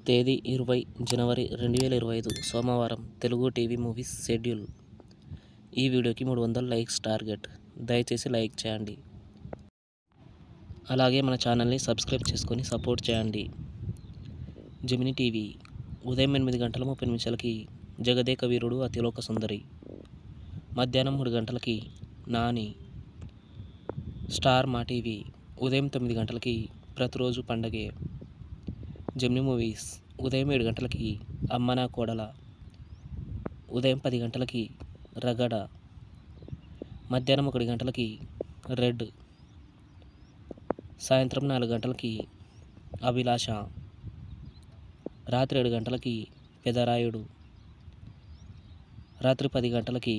తేదీ 20 జనవరి 2025 సోమవారం Telugu TV movies schedule. ఈ వీడియోకి 300 లైక్స్ టార్గెట్. దయచేసి లైక్ చేయండి. అలాగే మన ఛానల్ని సబ్స్క్రైబ్ చేసుకొని సపోర్ట్ చేయండి. జెమినీ టీవీ ఉదయం 8 గంటల 30 నిమిషాలకి జగదేక వీరుడు అతిలోక సుందరి. మధ్యాహ్నం 3 గంటలకి నాని. స్టార్ మా టీవీ ఉదయం 9 గంటలకి ప్రతిరోజు పండగే. జెమినీ మూవీస్ ఉదయం 7 గంటలకి అమ్మ నా కోడల. ఉదయం 10 గంటలకి రగడ. మధ్యాహ్నం 1 గంటలకి రెడ్. సాయంత్రం 4 గంటలకి అభిలాష. రాత్రి 7 గంటలకి పెదరాయుడు. రాత్రి 10 గంటలకి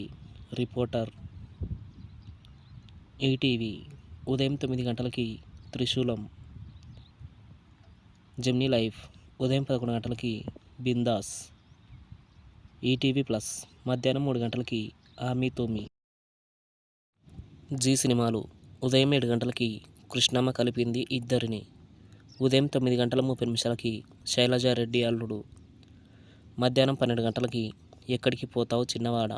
రిపోర్టర్. ఈటీవీ ఉదయం 9 గంటలకి త్రిశూలం. జెమినీ లైఫ్ ఉదయం 11 గంటలకి బిందాస్. ఈటీవీ ప్లస్ మధ్యాహ్నం 3 గంటలకి ఆమీ తూమి. జీ సినిమాలు ఉదయం 7 గంటలకి కృష్ణమ్మ కలిపింది ఇద్దరిని. ఉదయం 9 గంటల 30 నిమిషాలకి శైలజారెడ్డి అల్లుడు. మధ్యాహ్నం 12 గంటలకి ఎక్కడికి పోతావు చిన్నవాడ.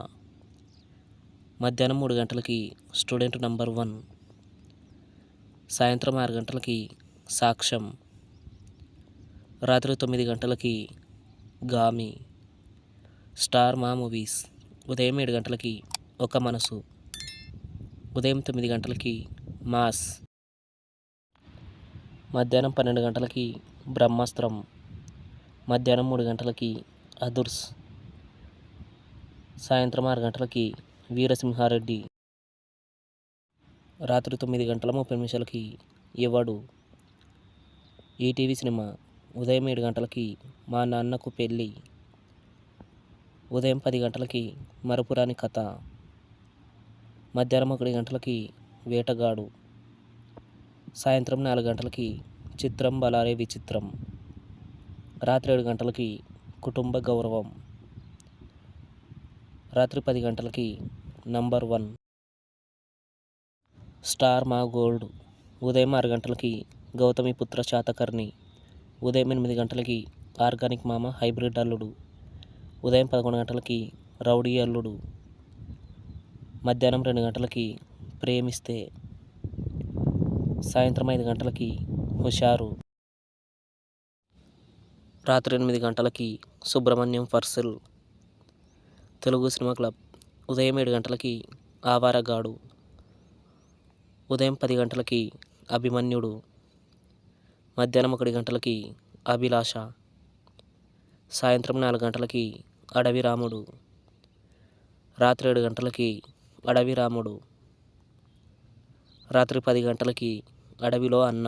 మధ్యాహ్నం 3 గంటలకి స్టూడెంట్ నంబర్ 1. సాయంత్రం 6 గంటలకి సాక్ష్యం. రాత్రి 9 గంటలకి గామి. స్టార్ మా మూవీస్ ఉదయం 7 గంటలకి ఒక మనసు. ఉదయం 9 గంటలకి మాస్. మధ్యాహ్నం 12 గంటలకి బ్రహ్మాస్త్రం. మధ్యాహ్నం 3 గంటలకి అదుర్స్. సాయంత్రం 6 గంటలకి వీరసింహారెడ్డి. రాత్రి 9 గంటల 30 నిమిషాలకి ఎవడు. ఈటీవీ సినిమా ఉదయం 7 గంటలకి మా నాన్నకు పెళ్ళి. ఉదయం 10 గంటలకి మరపురాని కథ. మధ్యాహ్నం 1 గంటలకి వేటగాడు. సాయంత్రం 4 గంటలకి చిత్రం బలారే విచిత్రం. రాత్రి 7 గంటలకి కుటుంబ గౌరవం. రాత్రి 10 గంటలకి నంబర్ 1. స్టార్ మా గోల్డ్ ఉదయం 6 గంటలకి గౌతమి పుత్ర శాతకర్ణి. ఉదయం 8 గంటలకి ఆర్గానిక్ మామ హైబ్రిడ్ అల్లుడు. ఉదయం 11 గంటలకి రౌడీ అల్లుడు. మధ్యాహ్నం 2 గంటలకి ప్రేమిస్తే. సాయంత్రం 5 గంటలకి హుషారు. రాత్రి 8 గంటలకి సుబ్రహ్మణ్యం ఫర్సిల్. తెలుగు సినిమా క్లబ్ ఉదయం 7 గంటలకి ఆవారగాడు. ఉదయం 10 గంటలకి అభిమన్యుడు. మధ్యాహ్నం 1 గంటలకి అభిలాష. సాయంత్రం 4 గంటలకి అడవి రాముడు. రాత్రి 7 గంటలకి అడవి రాముడు. రాత్రి 10 గంటలకి అడవిలో అన్న.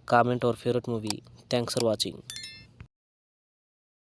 Comment your favourite movie. Thanks for watching.